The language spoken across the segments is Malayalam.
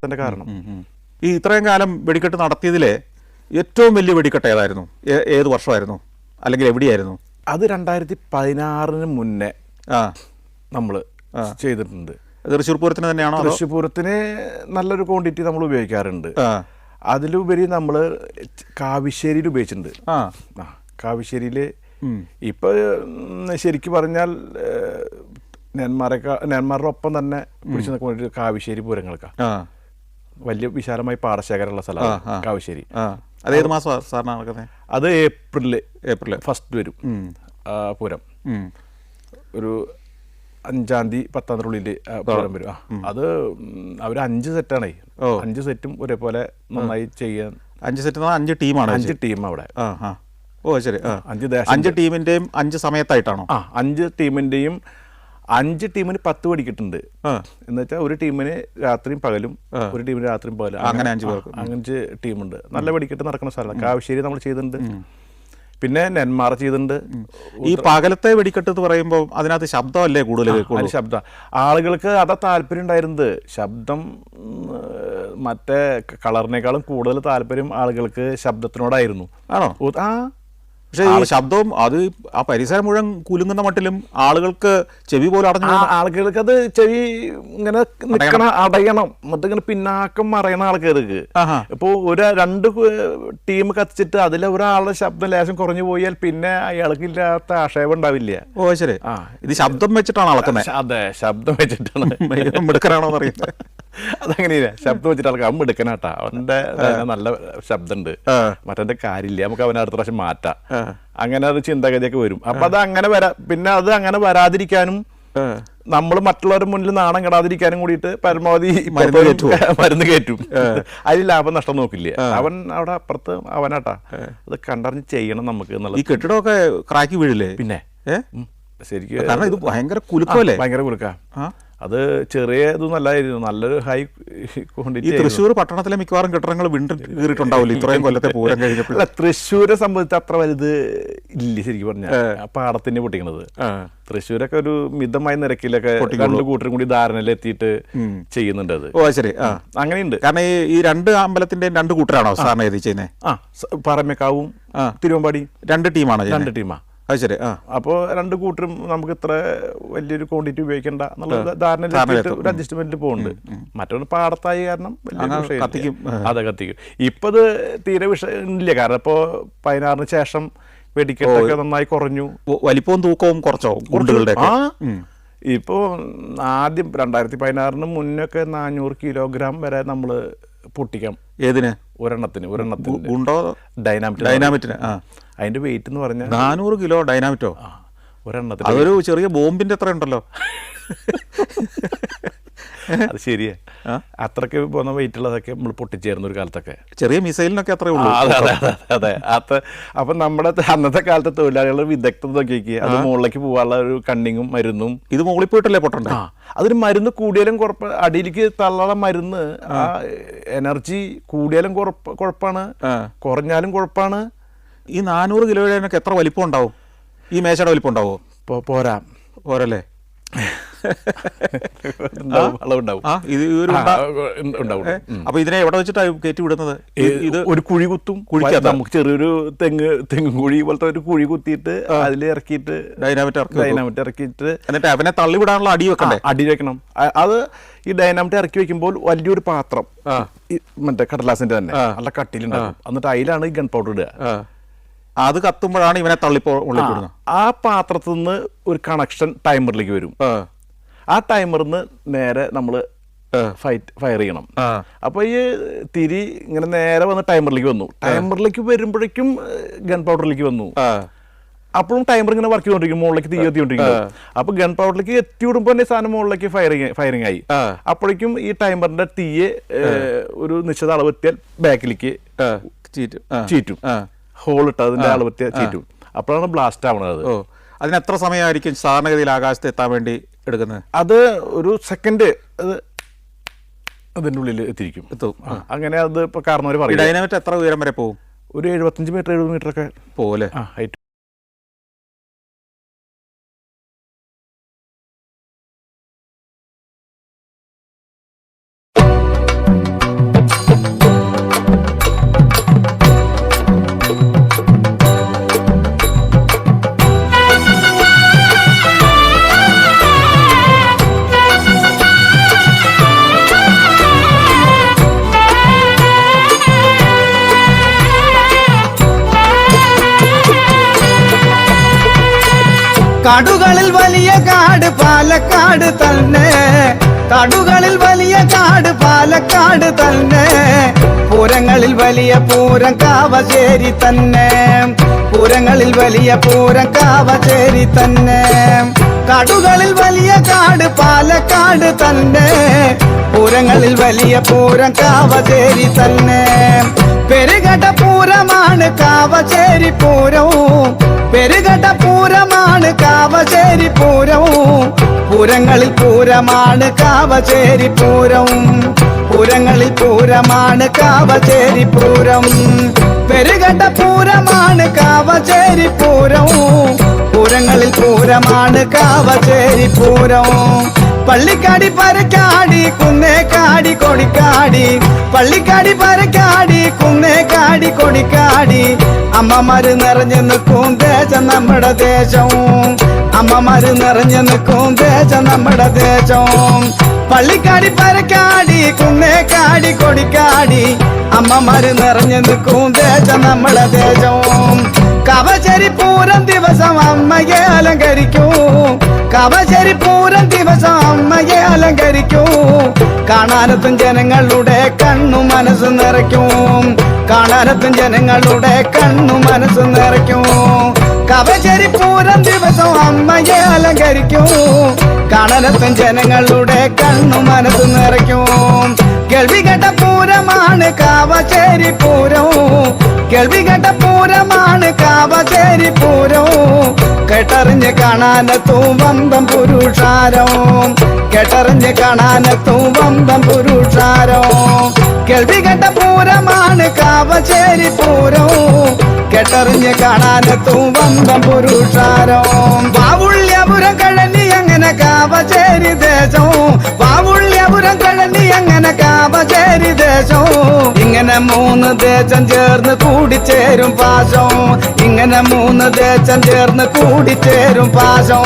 ശബ്ദത്തിൻ്റെ കാരണം. ഈ ഇത്രയും കാലം വെടിക്കെട്ട് നടത്തിയതിലെ ഏറ്റവും വലിയ വെടിക്കെട്ട് ഏതായിരുന്നു? ഏത് വർഷമായിരുന്നു, അല്ലെങ്കിൽ എവിടെയായിരുന്നു അത്? 2016 മുന്നേ നമ്മൾ ചെയ്തിട്ടുണ്ട്. തൃശ്ശൂർ പൂരത്തിന് തന്നെയാണോ? തൃശ്ശൂർ പൂരത്തിന് നല്ലൊരു ക്വാണ്ടിറ്റി നമ്മൾ ഉപയോഗിക്കാറുണ്ട്. അതിലുപരി നമ്മൾ കാവിശ്ശേരിയിൽ ഉപയോഗിച്ചിട്ടുണ്ട്. കാവിശ്ശേരിയിൽ ഇപ്പോൾ ശരിക്കും പറഞ്ഞാൽ നെന്മാരുടെ ഒപ്പം തന്നെ പിടിച്ചു നിൽക്കാൻ വേണ്ടി കാവിശ്ശേരി പൂരങ്ങൾക്കാണ്. വലിയ വിശാലമായി പാടശേഖരമുള്ള സ്ഥലമാണ് കാവിശ്ശേരി. അതേത് മാസമാണ് സാറിന് നടക്കുന്നത്? അത് ഏപ്രിൽ ഫസ്റ്റ് വരും പൂരം. ഒരു 5-ാം തീയതി 10-ാം തീയതിയുള്ളിൽ പൂരം വരും. അത് അവർ 5 സെറ്റാണേ. 5 സെറ്റും ഒരേപോലെ നന്നായി ചെയ്യാൻ. 5 സെറ്റ് 5 ടീമാണ്? 5 ടീം അവിടെ. ഓ ശരി. 5 ടീമിൻ്റെയും 5 സമയത്തായിട്ടാണോ? 5 ടീമിൻ്റെയും 5 ടീമിന് 10 വെടിക്കെട്ടുണ്ട്. എന്ന് വെച്ചാൽ ഒരു ടീമിന് രാത്രിയും പകലും, ഒരു ടീമിന് രാത്രിയും പകലും, അങ്ങനെ 5 ടീമുണ്ട്. നല്ല വെടിക്കെട്ട് നടക്കുന്ന സ്ഥലമാണ്. കാവശ്ശേരി നമ്മൾ ചെയ്തിട്ടുണ്ട്. പിന്നെ നെന്മാറ ചെയ്തിട്ടുണ്ട്. ഈ പകലത്തെ വെടിക്കെട്ട് എന്ന് പറയുമ്പോൾ അതിനകത്ത് ശബ്ദമല്ലേ കൂടുതൽ? ശബ്ദം ആളുകൾക്ക് അതാ താല്പര്യം ഉണ്ടായിരുന്നത്. ശബ്ദം മറ്റേ കളറിനേക്കാളും കൂടുതൽ താല്പര്യം ആളുകൾക്ക് ശബ്ദത്തിനോടായിരുന്നു. ആണോ? പക്ഷേ ഈ ശബ്ദവും അത് ആ പരിസരം മുഴുവൻ കുലുങ്ങുന്ന മട്ടിലും ആളുകൾക്ക് ചെവി പോലെ അടഞ്ഞു. ആളുകൾക്ക് അത് ചെവി ഇങ്ങനെ നിൽക്കണം, അടയണം, എന്നിട്ട് ഇങ്ങനെ പിന്നാക്കം മറയണ ആൾക്കാർക്ക്. ഇപ്പോൾ 2 ടീം കത്തിച്ചിട്ട് അതിലെ ഒരാളുടെ ശബ്ദം ലേശം കുറഞ്ഞു പോയാൽ പിന്നെ അയാൾക്ക് ഇല്ലാത്ത ആക്ഷേപം ഉണ്ടാവില്ല. ഓ ശരി. ഇത് ശബ്ദം വെച്ചിട്ടാണ് അളക്കുന്നത്? അതെ, ശബ്ദം വെച്ചിട്ടാണ്. മിടുക്കനാണോ അറിയുന്നത്? അതങ്ങനെയില്ല, ശബ്ദം വെച്ചിട്ട് ആൾക്ക് അവൻ എടുക്കണാട്ടാ. അവൻ്റെ നല്ല ശബ്ദമുണ്ട്, മറ്റേ കാര്യമില്ല, നമുക്ക് അവനെ അടുത്ത പ്രാവശ്യം മാറ്റാം. അങ്ങനെ ഒരു ചിന്താഗതിയൊക്കെ വരും. അപ്പൊ അത് അങ്ങനെ പിന്നെ അത് അങ്ങനെ വരാതിരിക്കാനും നമ്മൾ മറ്റുള്ളവരുടെ മുന്നിൽ നാണം കെടാതിരിക്കാനും കൂടിയിട്ട് പരമാവധി മരുന്ന് കയറ്റും. അതിൽ ലാഭം നഷ്ടം നോക്കില്ല. അവൻ അവിടെ അപ്പുറത്ത് അവനാട്ടാ. അത് കണ്ടറിഞ്ഞ് ചെയ്യണം നമുക്ക് എന്നുള്ളത്. ഈ കെട്ടിടമൊക്കെ ക്രാക്കി വീഴില്ലേ? പിന്നെ ശരിക്കും കാരണം ഇത് ഭയങ്കര കുലുക്കമല്ലേ? ഭയങ്കര കുലുക്കാ. അത് ചെറിയ ഇതൊന്നല്ലായിരുന്നു, നല്ലൊരു ഹൈ ക്വാണ്ടിറ്റി. ഈ തൃശ്ശൂർ പട്ടണത്തിലെ മിക്കവാറും കെട്ടിടങ്ങൾ വിണ്ട് കീറിയിട്ടുണ്ടാവില്ല ഇത്രയും കൊല്ലത്തെ പൂരം കഴിഞ്ഞപ്പോൾ? തൃശ്ശൂരെ സംബന്ധിച്ച് അത്ര വലുത് ഇല്ല ശരിക്കും പറഞ്ഞാൽ. പാടത്തിന് പൊട്ടിക്കണത് തൃശ്ശൂരൊക്കെ ഒരു മിതമായ നിരക്കിലൊക്കെ 2 കൂട്ടരും കൂടി ധാരണയിലെത്തിയിട്ട് ചെയ്യുന്നുണ്ട്. അത് ഓ ശരി. അങ്ങനെയുണ്ട്. കാരണം ഈ 2 അമ്പലത്തിന്റെയും 2 കൂട്ടരാണോ സാറിന് എഴുതി ചെയ്യുന്നത്? പറമേക്കാവും തിരുവമ്പാടി 2 ടീമാണ്? 2 ടീമാ. അത് ശരി. അപ്പോൾ 2 കൂട്ടരും നമുക്ക് ഇത്ര വലിയൊരു ക്വാണ്ടിറ്റി ഉപയോഗിക്കേണ്ട എന്നുള്ള ധാരണയിൽ ഒരു അഡ്ജസ്റ്റ്മെന്റിൽ പോകുന്നുണ്ട്. മറ്റൊന്ന് പാടത്തായി കാരണം അതെ കത്തിക്കും. ഇപ്പൊ അത് തീരെ വിഷയം ഇല്ല. കാരണം ഇപ്പോൾ 16-ന് ശേഷം വെടിക്കെട്ടൊക്കെ നന്നായി കുറഞ്ഞു. വലിപ്പവും തൂക്കവും കുറച്ചോ ഗുണ്ടുകളുടെ? ഇപ്പോ ആദ്യം 2016-ന് മുന്നൊക്കെ 400 കിലോഗ്രാം വരെ നമ്മള് പൊട്ടിക്കാം. ഏതിന്? ഒരെണ്ണത്തിന് ഗുണ്ടോ? ഡൈനാമിറ്റിന്. അതിന്റെ വെയിറ്റ് എന്ന് പറഞ്ഞാൽ 400 കിലോ ഡൈനാമിറ്റോ? ഒരെണ്ണത്തിന്. അതൊരു ചെറിയ ബോംബിന്റെ അത്ര ഉണ്ടല്ലോ. അത് ശരിയാ. അത്രയ്ക്ക് പോകുന്ന വെയിറ്റ് ഉള്ളതൊക്കെ നമ്മൾ പൊട്ടിച്ചേർന്ന ഒരു കാലത്തൊക്കെ. ചെറിയ മിസൈലിനൊക്കെ അത്രേ ഉള്ളൂ. അതെ. അപ്പം നമ്മുടെ അന്നത്തെ കാലത്തെ തൊഴിലാളികളുടെ വിദഗ്ധത നോക്കി അത് മുകളിലേക്ക് പോകാനുള്ള ഒരു കണ്ണിങ്ങും മരുന്നും. ഇത് മുകളിൽ പോയിട്ടല്ലേ പൊട്ടണ്ടേ? അതിന് മരുന്ന് കൂടിയാലും അടിയിലേക്ക് തള്ളാനുള്ള മരുന്ന്, ആ എനർജി കൂടിയാലും കുഴപ്പമാണ്, കുറഞ്ഞാലും കുഴപ്പമാണ്. ഈ 400 കിലോയുടെയൊക്കെ എത്ര വലിപ്പം ഉണ്ടാവും? ഈ മേശയുടെ വലിപ്പം ഉണ്ടാവോ? പോരല്ലേ? അപ്പൊ ഇതിനെ എവിടെ വെച്ചിട്ടാണ് കയറ്റി വിടുന്നത്? ഇത് ഒരു കുഴി കുത്തും. നമുക്ക് ചെറിയൊരു തെങ്ങ് കുഴി പോലത്തെ ഒരു കുഴി കുത്തിയിട്ട് അതിൽ ഇറക്കിയിട്ട് ഡൈനാമിറ്റ് ഇറക്കിയിട്ട് എന്നിട്ട് അവനെ തള്ളിവിടാനുള്ള അടി വെക്കണ്ടേ? അടി വെക്കണം. അത് ഈ ഡൈനാമിറ്റ് ഇറക്കി വെക്കുമ്പോൾ വലിയൊരു പാത്രം, മറ്റേ കടലാസിന്റെ തന്നെ നല്ല കട്ടിയിലുണ്ടാകും. എന്നിട്ട് അതിലാണ് ഈ ഗൺ പൗഡർ ഇടുക. അത് കത്തുമ്പോഴാണ് ഇവനെ തള്ളിപ്പോടുന്നത്. ആ പാത്രത്തിൽ നിന്ന് ഒരു കണക്ഷൻ ടൈമറിലേക്ക് വരും. ആ ടൈമറിന്ന് നേരെ നമ്മൾ ഫയർ ചെയ്യണം. അപ്പൊ ഈ തിരി ഇങ്ങനെ നേരെ വന്ന് ടൈമറിലേക്ക് വന്നു. ടൈമറിലേക്ക് വരുമ്പോഴേക്കും ഗൺ പൗഡറിലേക്ക് വന്നു. അപ്പോഴും ടൈമർ ഇങ്ങനെ വർക്ക് ചെയ്തോണ്ടിരിക്കും, മുകളിലേക്ക് തീ എത്തിക്കൊണ്ടിരിക്കും. അപ്പൊ ഗൺ പൗഡറിലേക്ക് എത്തി വിടുമ്പോൾ തന്നെ സാധനം മുകളിലേക്ക് ഫയറിങ് ആയി. അപ്പോഴേക്കും ഈ ടൈമറിന്റെ തീയെ ഒരു നിശ്ചിത അളവ് എത്തിയാൽ ബാക്കിലേക്ക് ചീറ്റും. ഹോൾ ഇട്ട് അതിന്റെ അളവെത്തിയ ചീറ്റും. അപ്പോഴാണ് ബ്ലാസ്റ്റ് ആവുന്നത്. അതിന് എത്ര സമയമായിരിക്കും സാധാരണഗതിയിൽ ആകാശത്ത് എത്താൻ വേണ്ടി എടുക്കുന്നത്? അത് ഒരു സെക്കൻഡ് അതിൻ്റെ ഉള്ളിൽ എത്തിയിരിക്കും. അങ്ങനെ അത് ഇപ്പൊ കാരണവർ പറയും. ഡൈനാമിറ്റ് എത്ര ഉയരം വരെ പോകും? ഒരു 75 മീറ്റർ 70 മീറ്റർ ഒക്കെ പോലെ ഹൈറ്റ്. കാടുകളിൽ വലിയ കാട് പാലക്കാട് തന്നെ, കാടുകളിൽ വലിയ കാട് പാലക്കാട് തന്നെ, പൂരങ്ങളിൽ വലിയ പൂരം കാവശ്ശേരി തന്നെ, പൂരങ്ങളിൽ വലിയ പൂരം കാവശ്ശേരി തന്നെ. കാടുകളിൽ വലിയ കാട് പാലക്കാട് തന്നെ, പൂരങ്ങളിൽ വലിയ പൂരം കാവശ്ശേരി തന്നെ. പെരുകട പൂരമാണ് കാവശ്ശേരി പൂരവും, പെരുകട പൂരമാണ് കാവശ്ശേരി പൂരവും, പൂരങ്ങളിൽ പൂരമാണ് കാവശ്ശേരി പൂരവും, പൂരങ്ങളിൽ പൂരമാണ് കാവശ്ശേരി പൂരം. പെരുകട പൂരമാണ് കാവശ്ശേരി പൂരവും, പൂരങ്ങളിൽ പൂരമാണ് കാവശ്ശേരി പൂരം. പള്ളിക്കാടി പരക്കാടി കുന്നേക്കാടി കൊടിക്കാടി, പള്ളിക്കാടി പരക്കാടി കുന്നേക്കാടി കൊടിക്കാടി, അമ്മമാര് നിറഞ്ഞു നിൽക്കും ദേശം നമ്മുടെ ദേശവും, അമ്മമാര് നിറഞ്ഞു നിൽക്കും ദേശം നമ്മുടെ ദേശവും. പള്ളിക്കാടി പരക്കാടി കുന്നേക്കാടി കൊടിക്കാടി, അമ്മമാര് നിറഞ്ഞു നിൽക്കും ദേശം നമ്മുടെ ദേശവും. കാവശ്ശേരി പൂരം ദിവസം അമ്മയെ അലങ്കരിക്കൂ, കാവശ്ശേരി പൂരം ദിവസം അമ്മയെ അലങ്കരിക്കൂ, കാണാനെത്തും ജനങ്ങളുടെ കണ്ണു മനസ്സ് നിറയ്ക്കും, കാണാനെത്തും ജനങ്ങളുടെ കണ്ണു മനസ്സ് നിറയ്ക്കും. കാവശ്ശേരി പൂരം ദിവസം അമ്മയെ അലങ്കരിക്കൂ, കാണാനെത്തും ജനങ്ങളുടെ കണ്ണു മനസ്സ് നിറയ്ക്കും. കേൾവികെട്ട പൂരമാണ് കാവശ്ശേരി പൂരവും, കേൾവികെട്ട പൂരമാണ് കാവശ്ശേരി പൂരവും, കേട്ടറിഞ്ഞ് കാണാനെത്തും വമ്പം പുരുഷാരവും, കേട്ടറിഞ്ഞ് കാണാനെത്തും വമ്പം പുരുഷാരവും. കേൾവികെട്ട പൂരമാണ് കാവശ്ശേരി പൂരവും, കേട്ടറിഞ്ഞ് കാണാനെത്തും വമ്പം പുരുഷാരവും. വാവുള്ളിയപുരം കഴനി അങ്ങനെ കാവശ്ശേരി ദേശവും, വാവുള്ളിയപുരം കഴനി അങ്ങനെ കാവശ്ശേരി ദേശവും. ഇങ്ങനെ മൂന്ന് ദേശം ചേർന്ന് കൂടിച്ചേരും പാശം, ഇങ്ങനെ മൂന്ന് ദേശം ചേർന്ന് കൂടിച്ചേരും പാശം.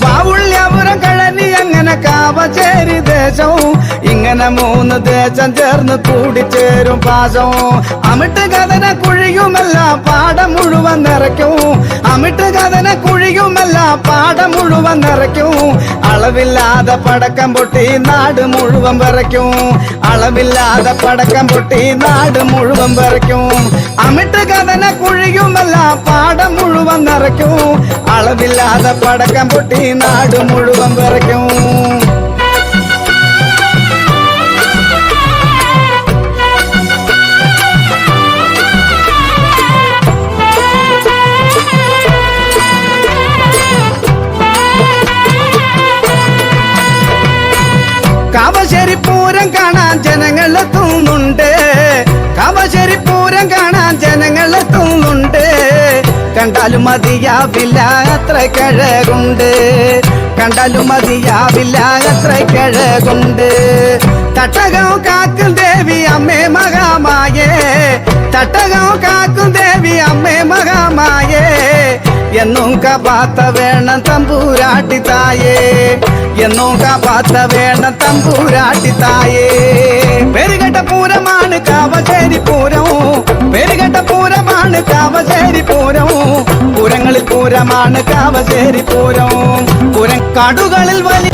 വാവുള്ളിയപുരം കഴനി അങ്ങനെ കാവശ്ശേരി ദേശവും, ഇങ്ങനെ മൂന്ന് ദേശം ചേർന്ന് കൂടിച്ചേരും പാശം. അമിട്ട് കഥന കുഴിയുമല്ല പാടം മുഴുവൻ നിറയ്ക്കും, അമിട്ട് കഥന കുഴിയുമല്ല പാടം മുഴുവൻ നിറയ്ക്കും. അളവില്ലാതെ പടക്കം പൊട്ടി നാട് മുഴുവൻ വിറയ്ക്കും, അളവില്ലാതെ പടക്കം പൊട്ടി നാട് മുഴുവൻ വിറയ്ക്കും. അമിട്ട് കഥന കുഴിയുമല്ല പാടം മുഴുവൻ നിറയ്ക്കും, അളവില്ലാതെ പടക്കം പൊട്ടി നാട് മുഴുവൻ വിറയ്ക്കും. കാവശ്ശേരി പൂരം കാണാൻ ജനങ്ങൾ എത്തുന്നുണ്ട്, കാവശ്ശേരി പൂരം കാണാൻ ജനങ്ങൾ എത്തുന്നുണ്ട്, കണ്ടാലും മതിയാവില്ല അത്ര കിഴകുണ്ട്, കണ്ടാലും മതിയാവില്ല അത്ര കിഴകുണ്ട്. തട്ടകം കാക്കും ദേവി അമ്മേ മഹാമായേ, തട്ടകം കാക്കും ദേവി അമ്മേ മഹാമായേ, എന്നും കാപ്പാത്ത വേണം തമ്പൂരാട്ടി തായേ, എന്നും കാപ്പാത്ത വേണം തമ്പൂരാട്ടി തായേ. പെരുകെട്ട പൂരമാണ് കാവശ്ശേരി പൂരവും, പെരുകെട്ട പൂരമാണ് കാവശ്ശേരി പൂരവും, പൂരങ്ങളിൽ പൂരമാണ് കാവശ്ശേരി പൂരവും. പൂരം കാടുകളിൽ വലിയ